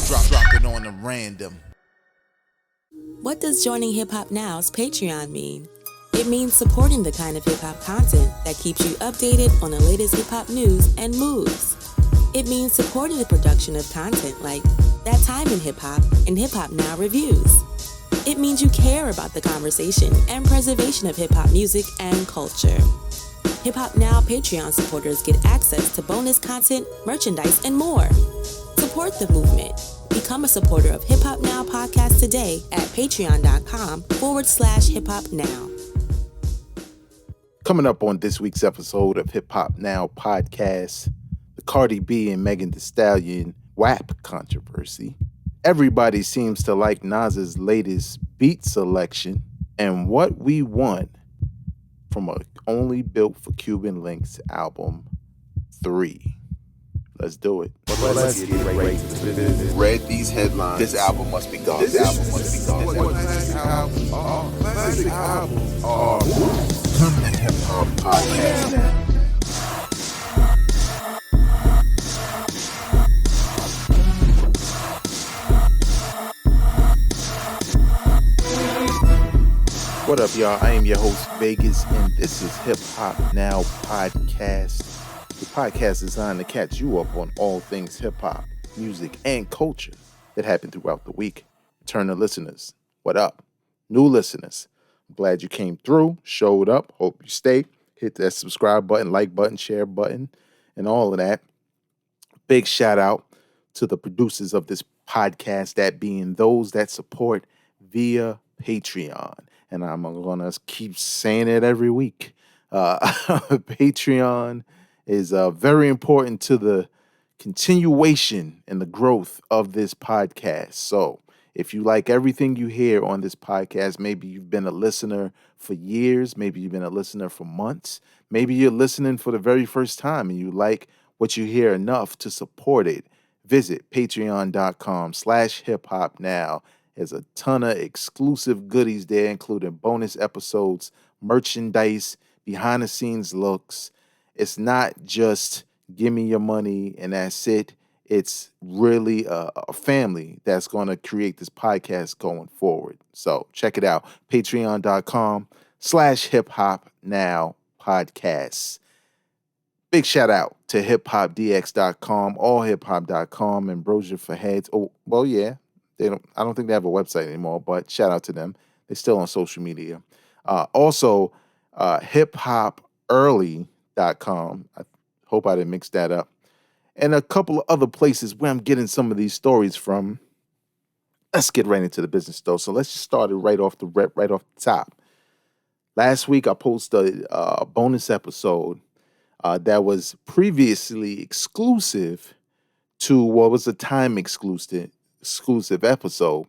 Drop it on the random. What does joining Hip Hop Now's Patreon mean? It means supporting the kind of hip hop content that keeps you updated on the latest hip hop news and moves. It means supporting the production of content like That Time in Hip Hop and Hip Hop Now Reviews. It means you care about the conversation and preservation of hip hop music and culture. Hip Hop Now Patreon supporters get access to bonus content, merchandise, and more. Support the movement. Become a supporter of Hip Hop Now podcast today at patreon.com/Hip Hop Now. Coming up on this week's episode of Hip Hop Now podcast, the Cardi B and Megan Thee Stallion WAP controversy. Everybody seems to like Nas's latest beat selection, and what we want from a Only Built for Cuban Links album 3. Let's do it. Let's get right to the business. Read these headlines. This album must be gone. This album must be gone. Classic album. Come to Hip Hop Podcast. What up, y'all? I am your host, Vegas, and this is Hip Hop Now Podcast. The podcast is designed to catch you up on all things hip-hop, music, and culture that happened throughout the week. Return to listeners, what up? New listeners, I'm glad you came through, showed up, hope you stay. Hit that subscribe button, like button, share button, and all of that. Big shout out to the producers of this podcast, that being those that support via Patreon. And I'm going to keep saying it every week. Patreon is very important to the continuation and the growth of this podcast. So if you like everything you hear on this podcast, maybe you've been a listener for years, maybe you've been a listener for months, maybe you're listening for the very first time and you like what you hear enough to support it, visit patreon.com/hiphopnow. There's a ton of exclusive goodies there, including bonus episodes, merchandise, behind the scenes looks. It's not just give me your money and that's it. It's really a family that's going to create this podcast going forward. So check it out. Patreon.com/hiphopnowpodcasts. Big shout out to hiphopdx.com, allhiphop.com, and Brochure for Heads. Oh, well, yeah. I don't think they have a website anymore, but shout out to them. They're still on social media. Also, hiphopearly.com. I hope I didn't mix that up. And a couple of other places where I'm getting some of these stories from. Let's get right into the business, though. So let's just start it right off the top. Last week, I posted a bonus episode that was previously exclusive to what was a time exclusive episode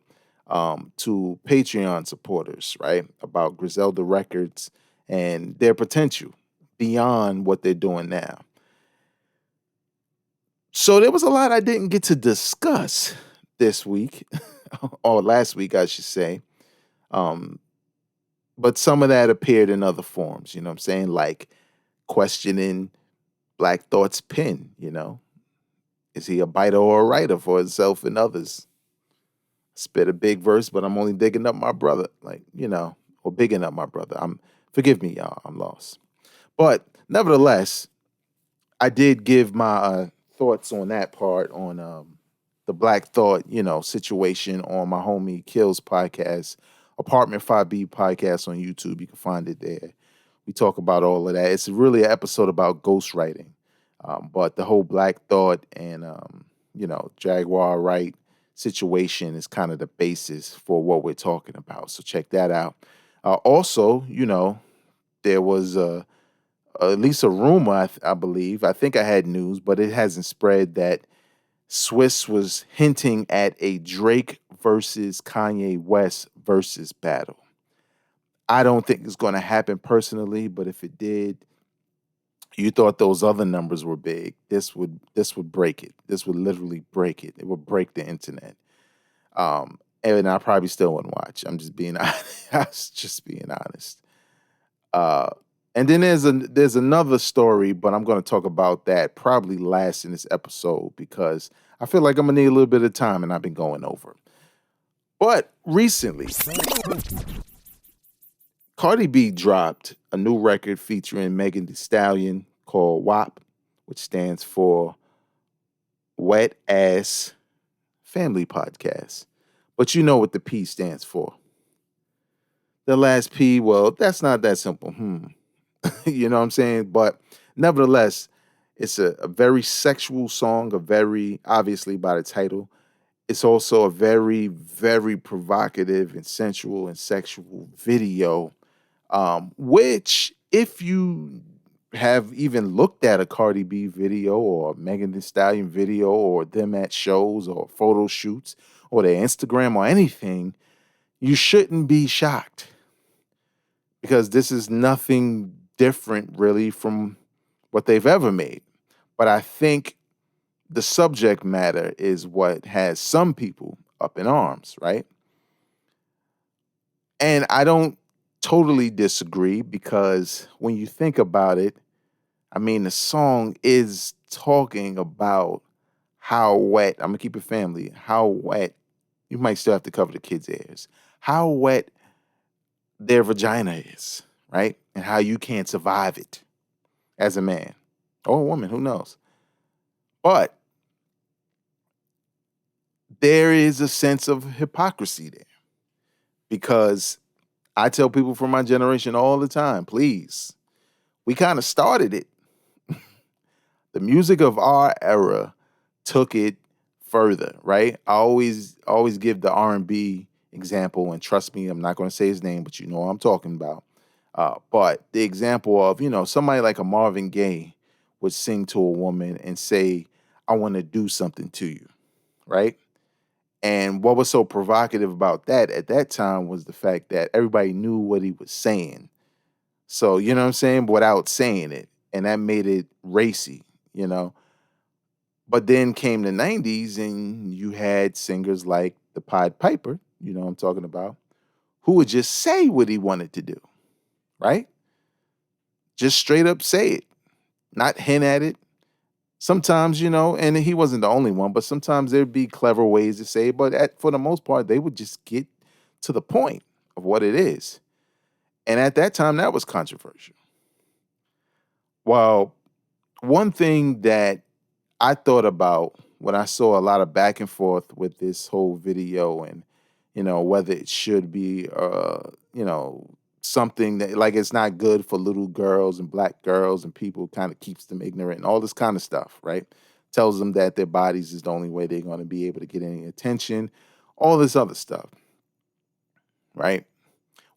to Patreon supporters, right? About Griselda Records and their potential beyond what they're doing now. So there was a lot I didn't get to discuss this week, or last week, I should say. But some of that appeared in other forms, you know what I'm saying? Like questioning Black Thought's pen, you know? Is he a biter or a writer for himself and others? Spit a big verse, but I'm only digging up my brother, like, you know, or bigging up my brother. Forgive me, y'all, I'm lost. But nevertheless, I did give my thoughts on that part on the Black Thought, you know, situation on my homie Kill's podcast, Apartment 5B podcast on YouTube. You can find it there. We talk about all of that. It's really an episode about ghostwriting. But the whole Black Thought and, you know, Jaguar Wright situation is kind of the basis for what we're talking about. So check that out. Also, you know, there was at least a rumor, I believe. I think I had news, but it hasn't spread, that Swiss was hinting at a Drake versus Kanye West versus battle. I don't think it's going to happen personally, but if it did, you thought those other numbers were big, this would break it. This would literally break it. It would break the internet. And I probably still wouldn't watch. I'm just being honest. I was just being honest. And then there's another story, but I'm going to talk about that probably last in this episode because I feel like I'm gonna need a little bit of time, and I've been going over. But recently, Cardi B dropped a new record featuring Megan Thee Stallion called WAP, which stands for Wet Ass Family Podcast. But you know what the P stands for. The last P, well, that's not that simple. You know what I'm saying? But nevertheless, it's a very sexual song, a very, obviously by the title, it's also a very, very provocative and sensual and sexual video, which if you have even looked at a Cardi B video or a Megan Thee Stallion video or them at shows or photo shoots or their Instagram or anything, you shouldn't be shocked because this is nothing different really from what they've ever made. But I think the subject matter is what has some people up in arms, right? And I don't totally disagree because when you think about it, I mean, the song is talking about how wet, I'm gonna keep it family, how wet, you might still have to cover the kids' ears, how wet their vagina is, right? And how you can't survive it as a man or a woman, who knows? But there is a sense of hypocrisy there because I tell people from my generation all the time, please, we kind of started it. The music of our era took it further, right? I always give the R&B example, and trust me, I'm not going to say his name, but you know what I'm talking about. But the example of, somebody like a Marvin Gaye would sing to a woman and say, I want to do something to you, right? And what was so provocative about that at that time was the fact that everybody knew what he was saying. So, you know what I'm saying? Without saying it. And that made it racy, you know? But then came the 90s and you had singers like the Pied Piper, you know what I'm talking about, who would just say what he wanted to do, right? Just straight up say it, not hint at it. Sometimes, and he wasn't the only one, but sometimes there'd be clever ways to say it. But for the most part, they would just get to the point of what it is. And at that time, that was controversial. Well, one thing that I thought about when I saw a lot of back and forth with this whole video and, whether it should be, something that like it's not good for little girls and black girls and people, kind of keeps them ignorant and all this kind of stuff, right? Tells them that their bodies is the only way they're going to be able to get any attention, all this other stuff, right?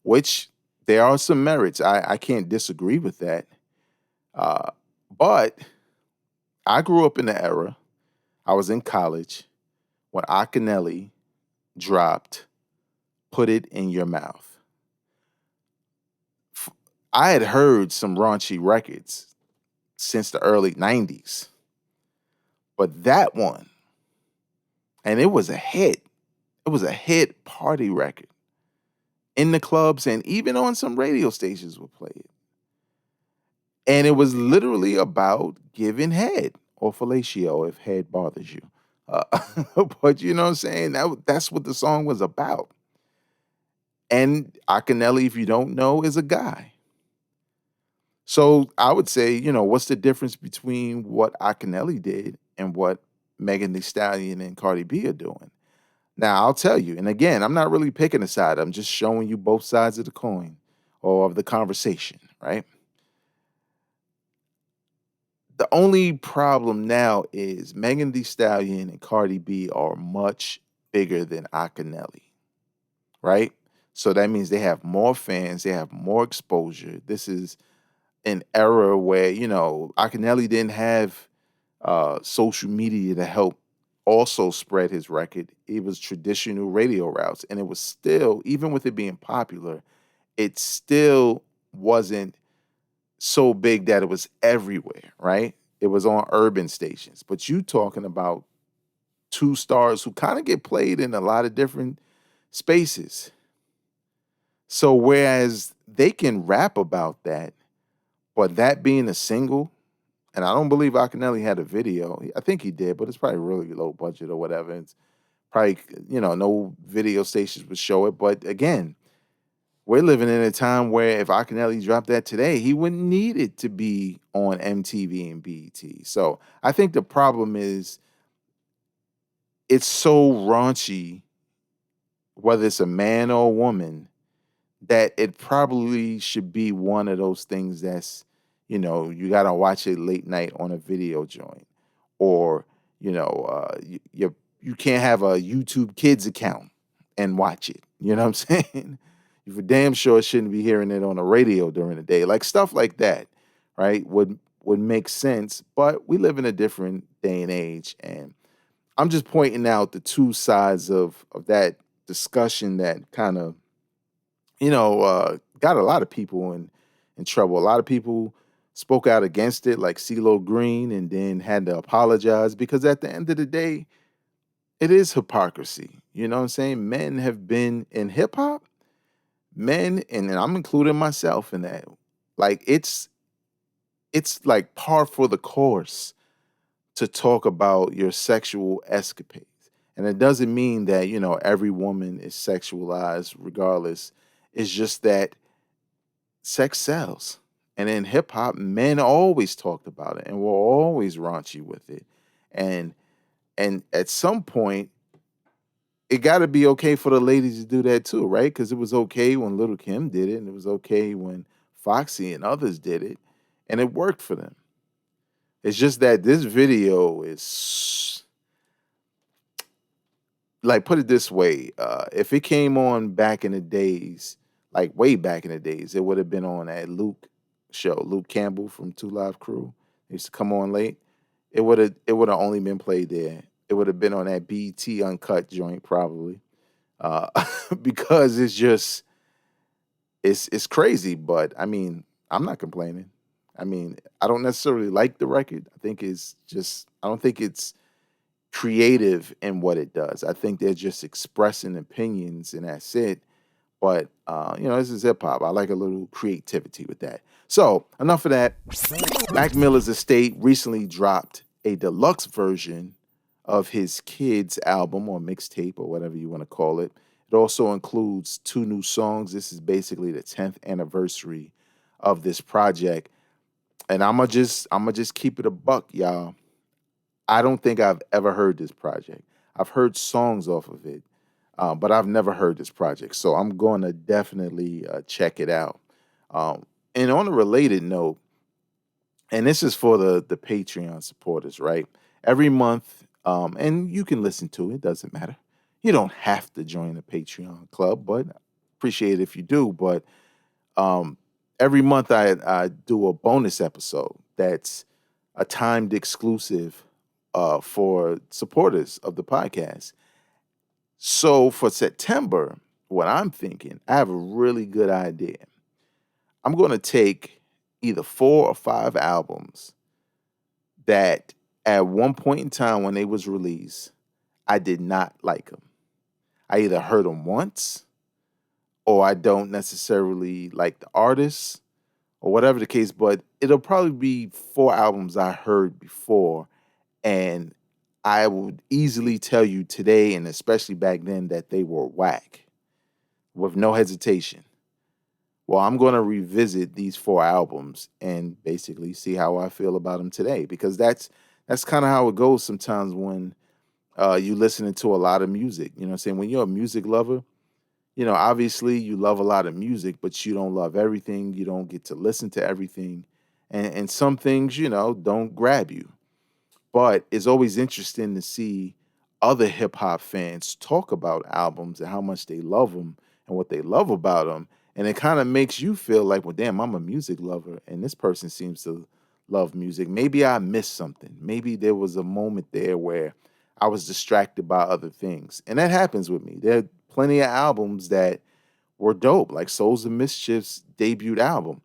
Which there are some merits. I can't disagree with that. But I grew up in the era, I was in college when Akinelli dropped Put It in Your Mouth. I had heard some raunchy records since the early 90s, but that one, and it was a hit. It was a hit party record. In the clubs and even on some radio stations would play it. And it was literally about giving head or fellatio if head bothers you. But you know what I'm saying? That's what the song was about. And Akinelli, if you don't know, is a guy. So I would say, what's the difference between what Akinelli did and what Megan Thee Stallion and Cardi B are doing? Now, I'll tell you, and again, I'm not really picking a side. I'm just showing you both sides of the coin or of the conversation, right? The only problem now is Megan Thee Stallion and Cardi B are much bigger than Akinelli, right? So that means they have more fans, they have more exposure. This is an era where, Akinelli didn't have social media to help also spread his record. It was traditional radio routes. And it was still, even with it being popular, it still wasn't so big that it was everywhere, right? It was on urban stations. But you talking about two stars who kind of get played in a lot of different spaces. So whereas they can rap about that, but that being a single, And I don't believe Akinelli had a video. I think he did, but it's probably really low budget or whatever. It's probably, no video stations would show it. But again, we're living in a time where if Akinelli dropped that today, he wouldn't need it to be on MTV and BET. So I think the problem is it's so raunchy, whether it's a man or a woman, that it probably should be one of those things that's, you got to watch it late night on a video joint. Or, you can't have a YouTube Kids account and watch it. You know what I'm saying? You for damn sure shouldn't be hearing it on the radio during the day. Like stuff like that, right? Would make sense. But we live in a different day and age. And I'm just pointing out the two sides of that discussion that kind of, got a lot of people in trouble. A lot of people spoke out against it, like CeeLo Green, and then had to apologize because at the end of the day, it is hypocrisy. You know what I'm saying? Men have been in hip hop, and I'm including myself in that. Like it's like par for the course to talk about your sexual escapades. And it doesn't mean that, every woman is sexualized regardless. It's just that sex sells. And in hip hop, men always talked about it and were always raunchy with it. And at some point, it got to be okay for the ladies to do that too, right? Because it was okay when Little Kim did it, and it was okay when Foxy and others did it, and it worked for them. It's just that this video is like, put it this way, if it came on back in the days, like way back in the days, it would have been on that Luke show, Luke Campbell from Two Live Crew. He used to come on late. It would have only been played there. It would have been on that BT Uncut joint probably, uh, because it's crazy. But I mean, I'm not complaining. I mean, I don't necessarily like the record. I don't think it's creative in what it does. I think they're just expressing opinions and that's it. But this is hip hop. I like a little creativity with that. So enough of that. Mac Miller's estate recently dropped a deluxe version of his kids album or mixtape or whatever you want to call it. It also includes 2 new songs. This is basically the 10th anniversary of this project. And I'ma just keep it a buck, y'all. I don't think I've ever heard this project. I've heard songs off of it, but I've never heard this project. So I'm going to definitely check it out. And on a related note, and this is for the Patreon supporters, right? Every month, and you can listen to it, doesn't matter. You don't have to join the Patreon club, but appreciate it if you do. But every month I do a bonus episode that's a timed exclusive for supporters of the podcast. So for September, what I'm thinking, I have a really good idea. I'm going to take either 4 or 5 albums that at one point in time when they was released, I did not like them. I either heard them once or I don't necessarily like the artists or whatever the case, but it'll probably be 4 albums I heard before, and I would easily tell you today, and especially back then, that they were whack with no hesitation. Well, I'm going to revisit these 4 albums and basically see how I feel about them today, because that's kind of how it goes sometimes when you listening to a lot of music. You know what I'm saying? When you're a music lover, obviously you love a lot of music, but you don't love everything. You don't get to listen to everything. And some things, don't grab you. But it's always interesting to see other hip hop fans talk about albums and how much they love them and what they love about them. And it kind of makes you feel like, well, damn, I'm a music lover and this person seems to love music. Maybe I missed something. Maybe there was a moment there where I was distracted by other things. And that happens with me. There are plenty of albums that were dope, like Souls of Mischief's debut album.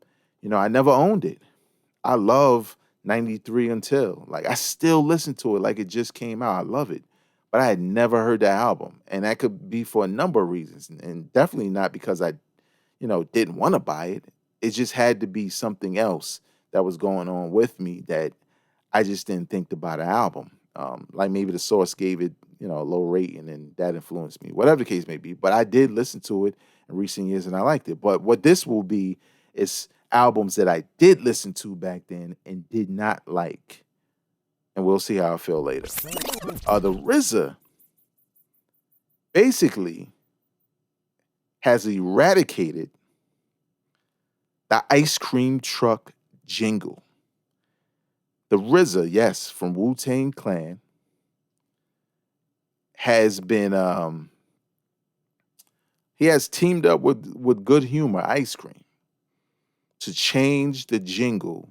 I never owned it. I love 93 Until. Like, I still listen to it like it just came out. I love it. But I had never heard that album. And that could be for a number of reasons. And definitely not because I, didn't want to buy it. It just had to be something else that was going on with me that I just didn't think about an album. Like maybe the source gave it, a low rating and that influenced me, whatever the case may be. But I did listen to it in recent years and I liked it. But what this will be is albums that I did listen to back then and did not like. And we'll see how I feel later. The Rizza basically has eradicated the ice cream truck jingle. The Rizza, yes, from WuTang Clan, has been he has teamed up with Good Humor Ice Cream to change the jingle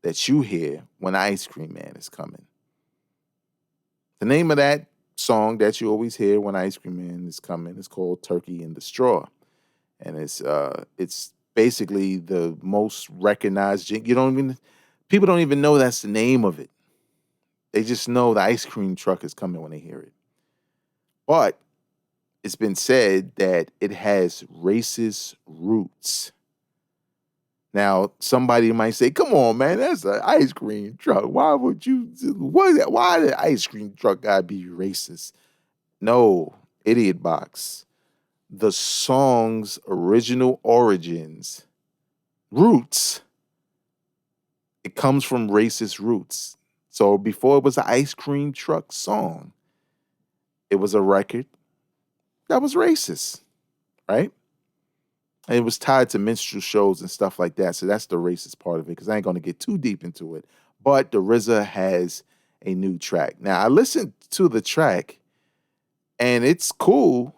that you hear when Ice Cream Man is coming. The name of that song that you always hear when Ice Cream Man is coming is called Turkey in the Straw. And it's basically the most recognized jingle. People don't even know that's the name of it. They just know the ice cream truck is coming when they hear it. But it's been said that it has racist roots. Now, somebody might say, come on, man, that's an ice cream truck. Why the ice cream truck gotta be racist? No, idiot box. The song's original origins, roots, it comes from racist roots. So before it was an ice cream truck song, it was a record that was racist, right? And it was tied to minstrel shows and stuff like that. So that's the racist part of it, because I ain't going to get too deep into it. But the Rizza has a new track. Now, I listened to the track, and it's cool.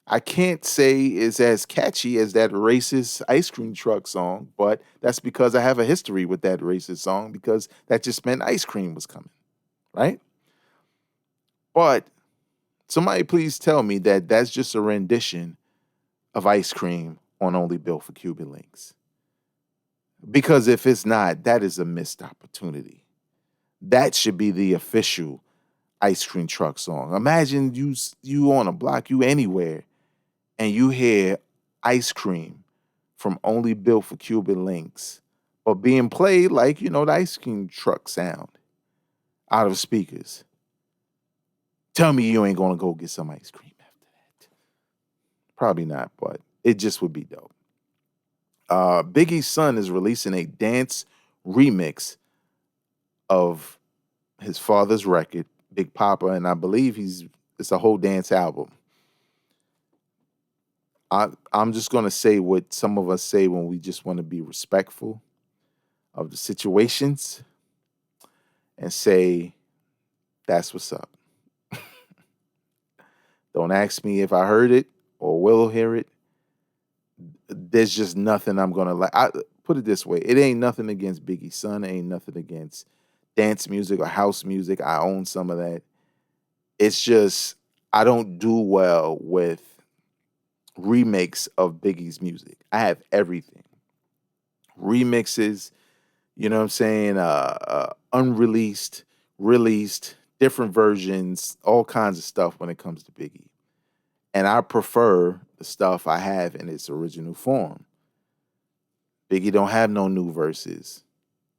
I can't say it's as catchy as that racist ice cream truck song, but that's because I have a history with that racist song, because that just meant ice cream was coming, right? But somebody please tell me that that's just a rendition of Ice Cream on Only Built for Cuban Links. Because if it's not, that is a missed opportunity. That should be the official ice cream truck song. Imagine you on a block, you anywhere, and you hear Ice Cream from Only Built for Cuban Links, but being played like, the ice cream truck sound out of speakers. Tell me you ain't gonna go get some ice cream after that. Probably not, but it just would be dope. Biggie's son is releasing a dance remix of his father's record, Big Papa, and I believe it's a whole dance album. I'm just gonna say what some of us say when we just want to be respectful of the situations and say, that's what's up. Don't ask me if I heard it or will hear it. There's just nothing I'm gonna like. I put it this way: it ain't nothing against Biggie's son. It ain't nothing against dance music or house music. I own some of that. It's just I don't do well with remakes of Biggie's music. I have everything. Remixes, you know what I'm saying? Unreleased, released, different versions, all kinds of stuff when it comes to Biggie. And I prefer the stuff I have in its original form. Biggie don't have no new verses.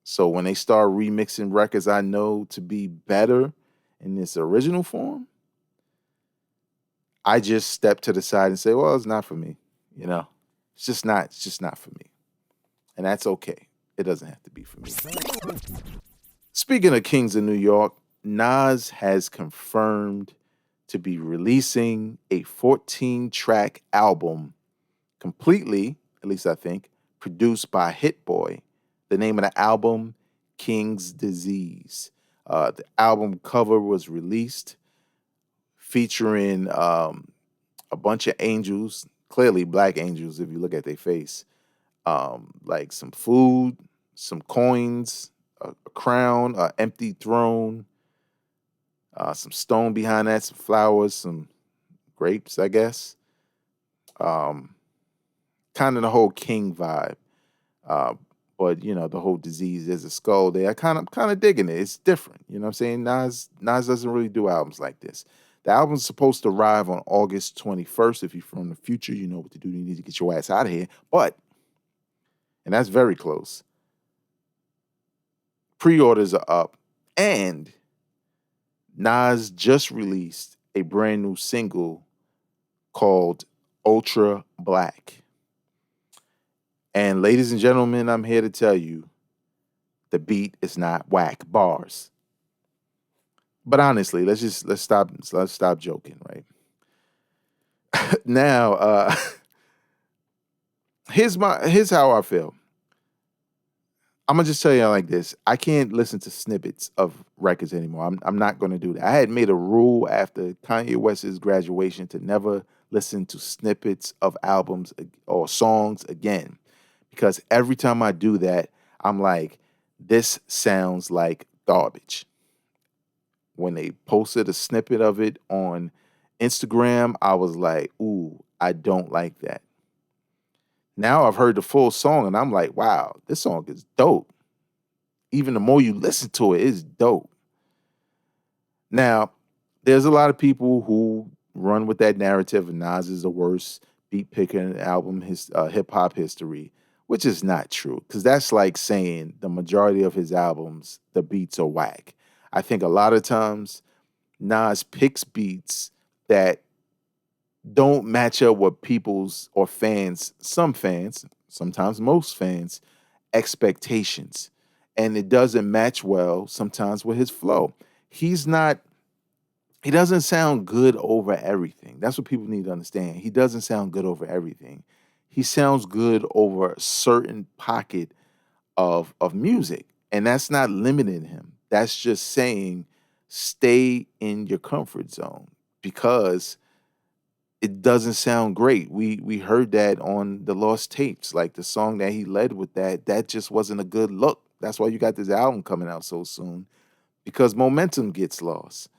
So when they start remixing records I know to be better in its original form, I just step to the side and say, well, it's not for me. It's just not for me. And that's okay. It doesn't have to be for me. Speaking of Kings of New York, Nas has confirmed to be releasing a 14-track album completely, at least I think, produced by Hit Boy. The name of the album, King's Disease. The album cover was released featuring a bunch of angels, clearly black angels if you look at their face, like some food, some coins, a crown, an empty throne, some stone behind that, some flowers, some grapes, I guess. Kind of the whole king vibe. But the whole disease, there's a skull there. I'm kind of digging it. It's different. You know what I'm saying? Nas doesn't really do albums like this. The album's supposed to arrive on August 21st. If you're from the future, you know what to do. You need to get your ass out of here. And that's very close. Pre-orders are up, and Nas just released a brand new single called Ultra Black. And ladies and gentlemen, I'm here to tell you the beat is not whack bars. But honestly, let's stop joking, right? Now, here's how I feel. I'm gonna just tell you like this. I can't listen to snippets of records anymore. I'm not gonna do that. I had made a rule after Kanye West's graduation to never listen to snippets of albums or songs again. Because every time I do that, I'm like, this sounds like garbage. When they posted a snippet of it on Instagram, I was like, ooh, I don't like that. Now I've heard the full song and I'm like, wow, this song is dope. Even the more you listen to it, it's dope. Now, there's a lot of people who run with that narrative of Nas is the worst beat picker in hip hop history, which is not true. Because that's like saying the majority of his albums, the beats are whack. I think a lot of times Nas picks beats that don't match up with people's or fans, some fans, sometimes most fans, expectations. And it doesn't match well sometimes with his flow. He doesn't sound good over everything. That's what people need to understand. He doesn't sound good over everything. He sounds good over a certain pocket of music. And that's not limiting him. That's just saying stay in your comfort zone because it doesn't sound great. We heard that on the Lost Tapes, like the song that he led with that just wasn't a good look. That's why you got this album coming out so soon, because momentum gets lost.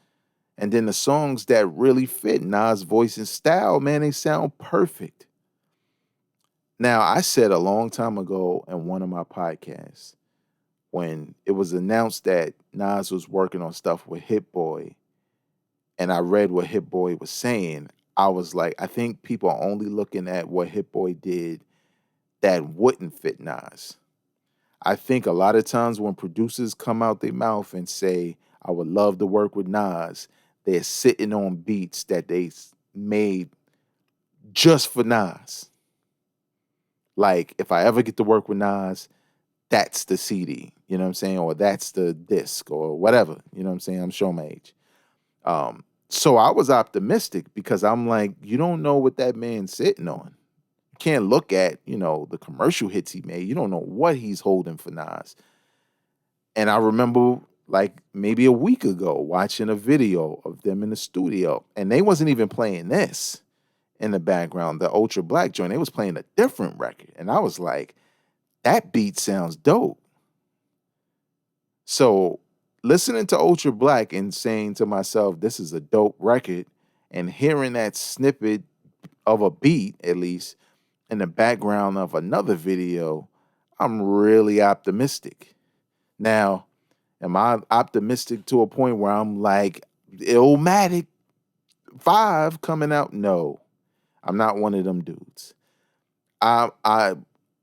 And then the songs that really fit Nas' voice and style, man, they sound perfect. Now, I said a long time ago in one of my podcasts, when it was announced that Nas was working on stuff with Hit Boy, and I read what Hit Boy was saying, I was like, I think people are only looking at what Hit Boy did that wouldn't fit Nas. I think a lot of times when producers come out their mouth and say, I would love to work with Nas, they're sitting on beats that they made just for Nas. Like, if I ever get to work with Nas, that's the CD, you know what I'm saying? Or that's the disc or whatever, you know what I'm saying? I'm showing my age. So I was optimistic because I'm like, you don't know what that man's sitting on. You can't look at, the commercial hits he made. You don't know what he's holding for Nas. And I remember like maybe a week ago watching a video of them in the studio, and they wasn't even playing this in the background, the Ultra Black joint. They was playing a different record. And I was like, that beat sounds dope. So listening to Ultra Black and saying to myself, this is a dope record, and hearing that snippet of a beat, at least, in the background of another video, I'm really optimistic. Now, am I optimistic to a point where I'm like, Illmatic 5 coming out? No, I'm not one of them dudes. I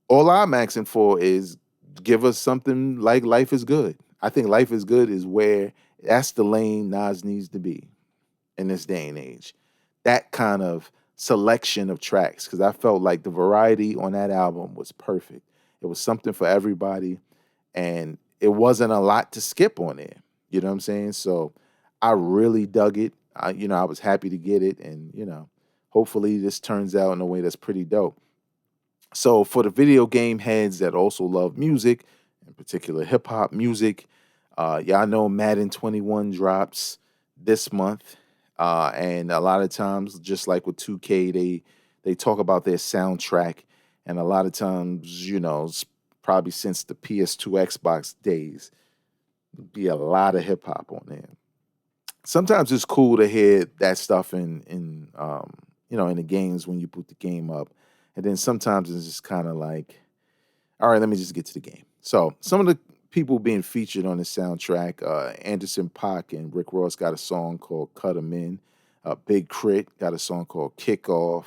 all I'm asking for is give us something like Life is Good. I think Life is Good is where that's the lane Nas needs to be in this day and age. That kind of selection of tracks, because I felt like the variety on that album was perfect. It was something for everybody, and it wasn't a lot to skip on there. You know what I'm saying? So I really dug it. I was happy to get it, and hopefully this turns out in a way that's pretty dope. So for the video game heads that also love music, in particular hip hop music, y'all know Madden 21 drops this month, and a lot of times, just like with 2K, they talk about their soundtrack, and a lot of times, probably since the PS2 Xbox days, be a lot of hip hop on there. Sometimes it's cool to hear that stuff in the games when you boot the game up. And then sometimes it's just kind of like, all right, let me just get to the game. So some of the people being featured on the soundtrack, Anderson .Paak and Rick Ross got a song called Cut 'Em In. Big Crit got a song called Kickoff.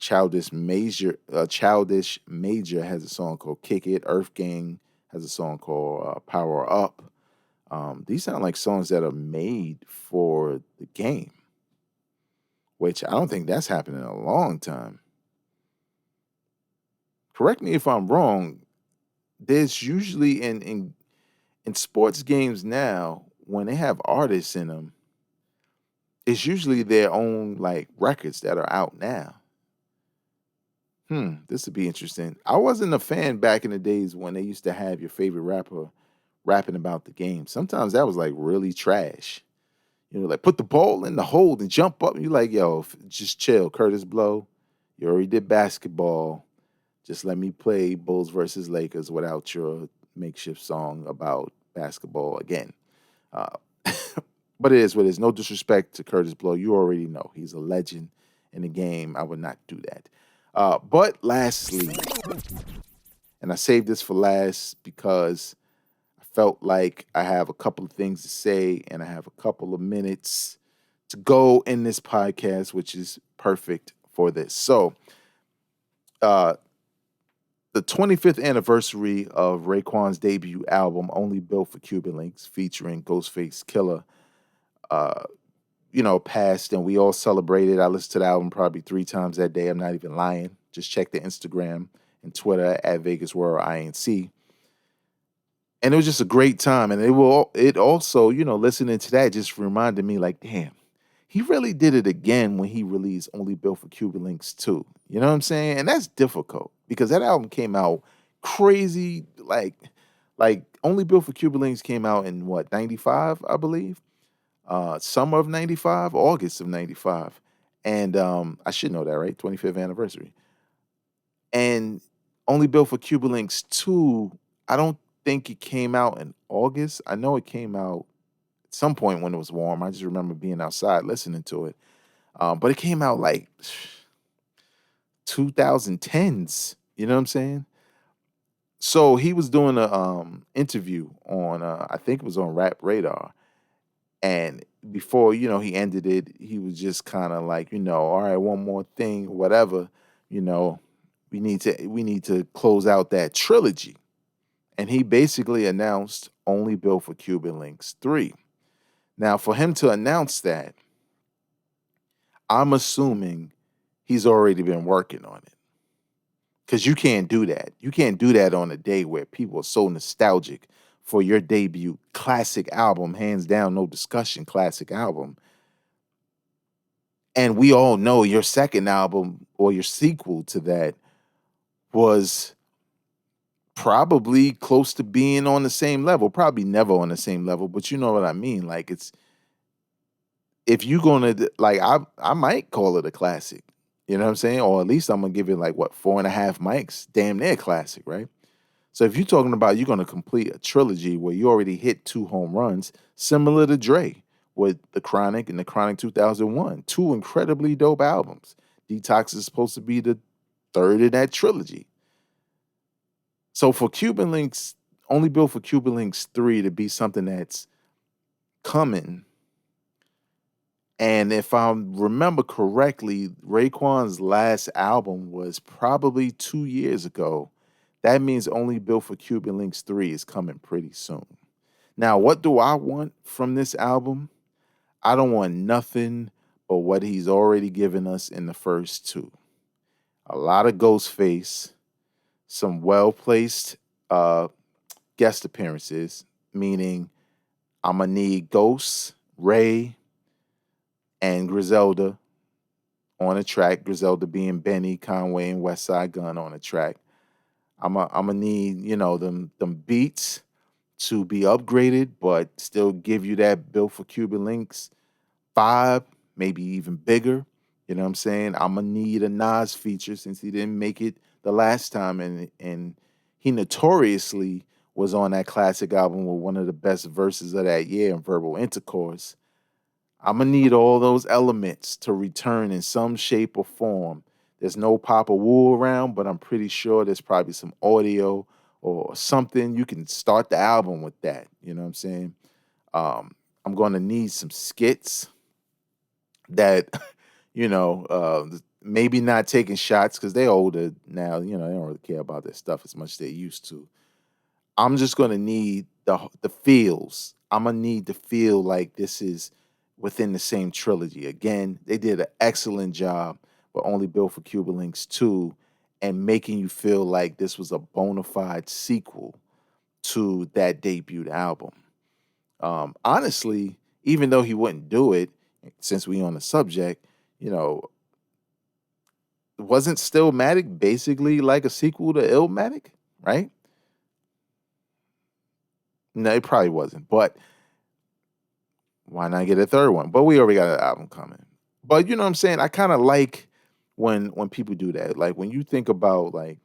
Childish Major has a song called Kick It. Earth Gang has a song called Power Up. These sound like songs that are made for the game, which I don't think that's happened in a long time. Correct me if I'm wrong. There's usually in sports games now, when they have artists in them, it's usually their own like records that are out now. This would be interesting. I wasn't a fan back in the days when they used to have your favorite rapper rapping about the game. Sometimes that was like really trash. Like put the ball in the hole and jump up. And you're like, yo, just chill, Curtis Blow. You already did basketball. Just let me play Bulls versus Lakers without your makeshift song about basketball again. Uh, but it is what it is. No disrespect to Curtis Blow. You already know he's a legend in the game. I would not do that. But lastly, and I saved this for last because I felt like I have a couple of things to say and I have a couple of minutes to go in this podcast, which is perfect for this. So, the 25th anniversary of Raekwon's debut album, Only Built for Cuban Links, featuring Ghostface Killah, passed, and we all celebrated. I listened to the album probably 3 times that day. I'm not even lying. Just check the Instagram and Twitter at Vegas World INC. And it was just a great time. And it also, listening to that just reminded me like, damn, he really did it again when he released Only Built for Cuban Links 2. You know what I'm saying? And that's difficult because that album came out crazy. Like Only Built for Cuban Links came out in 95, I believe. Summer of 95, August of 95. And I should know that, right? 25th anniversary. And Only Built for Cuban Links 2, I don't think it came out in August. I know it came out at some point when it was warm. I just remember being outside listening to it. But it came out like 2010s. You know what I'm saying? So he was doing a interview on, I think it was on Rap Radar. And before, he ended it, he was just kind of like, all right, one more thing, whatever, we need to close out that trilogy. And he basically announced Only Built for Cuban Links 3. Now, for him to announce that, I'm assuming he's already been working on it. Because you can't do that. You can't do that on a day where people are so nostalgic for your debut classic album, hands down, no discussion, classic album. And we all know your second album or your sequel to that was probably close to being on the same level, probably never on the same level, but you know what I mean? Like if you're going to, like, I might call it a classic, you know what I'm saying? Or at least I'm going to give it like, 4.5 mics, damn near classic, right? So if you're talking about you're going to complete a trilogy where you already hit 2 home runs, similar to Dre with The Chronic and The Chronic 2001, 2 incredibly dope albums. Detox is supposed to be the 3rd in that trilogy. So for Cuban Links, Only Built for Cuban Links 3 to be something that's coming, and if I remember correctly, Raekwon's last album was probably 2 years ago. That means Only Built for Cuban Links 3 is coming pretty soon. Now, what do I want from this album? I don't want nothing but what he's already given us in the first 2. A lot of Ghostface, some well-placed guest appearances, meaning I'm going to need Ghost, Ray, and Griselda on a track. Griselda being Benny, Conway, and Westside Gunn on a track. I'm gonna need, them beats to be upgraded, but still give you that Built for Cuban Links 5, maybe even bigger. You know what I'm saying? I'm gonna need a Nas feature since he didn't make it the last time, and he notoriously was on that classic album with one of the best verses of that year in Verbal Intercourse. I'm gonna need all those elements to return in some shape or form. There's no Papa Wu around, but I'm pretty sure there's probably some audio or something. You can start the album with that. You know what I'm saying? I'm going to need some skits that, maybe not taking shots because they're older now. They don't really care about that stuff as much as they used to. I'm just gonna need the feels. I'm gonna need to feel like this is within the same trilogy. Again, they did an excellent job, but Only Built for Cuban Links 2, and making you feel like this was a bona fide sequel to that debut album. Honestly, even though he wouldn't do it, since we on the subject, you know, wasn't Stillmatic basically like a sequel to Illmatic, right? No, it probably wasn't. But why not get a third one? But we already got an album coming. But you know what I'm saying? I kind of like when people do that. Like when you think about like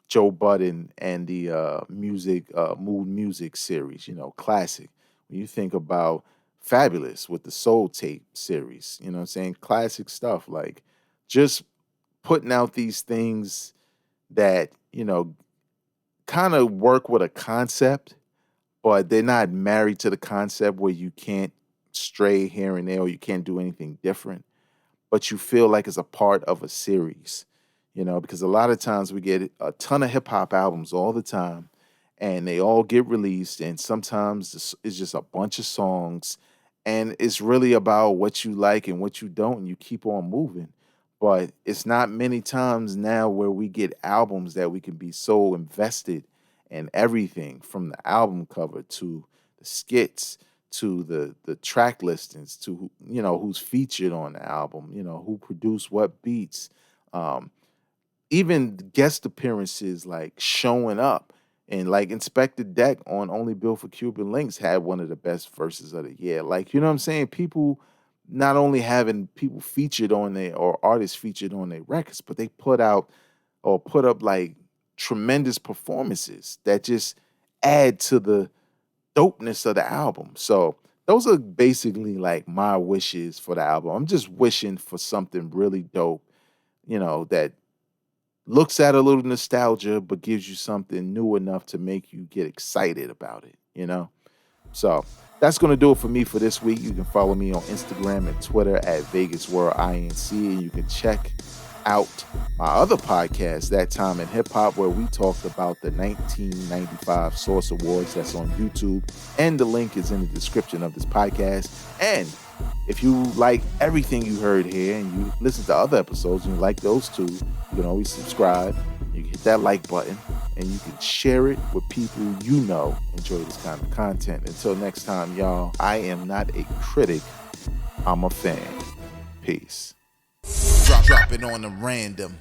Joe Budden and the Mood Music series, you know, classic. When you think about Fabulous with the Soul Tape series, you know what I'm saying? Classic stuff. Like just putting out these things that, you know, kind of work with a concept, but they're not married to the concept where you can't stray here and there or you can't do anything different, but you feel like it's a part of a series, you know, because a lot of times we get a ton of hip hop albums all the time and they all get released, and sometimes it's just a bunch of songs and it's really about what you like and what you don't, and you keep on moving. But it's not many times now where we get albums that we can be so invested in everything from the album cover to the skits to the track listings to you know who's featured on the album, you know who produced what beats, um, even guest appearances like showing up, and like Inspector Deck on Only Built for Cuban Links had one of the best verses of the year. Like, you know what I'm saying? People not only having people featured on their or artists featured on their records, but they put out or put up like tremendous performances that just add to the dopeness of the album. So those are basically like my wishes for the album. I'm just wishing for something really dope, you know, that looks at a little nostalgia, but gives you something new enough to make you get excited about it, you know? So that's going to do it for me for this week. You can follow me on Instagram and Twitter at Vegas World INC, and you can check out my other podcast, That Time in Hip Hop, where we talked about the 1995 Source Awards. That's on YouTube, and the link is in the description of this podcast. And if you like everything you heard here and you listen to other episodes and you like those two, you can always subscribe. You can hit that like button and you can share it with people you know enjoy this kind of content. Until next time, y'all, I am not a critic. I'm a fan. Peace. Drop it on the random.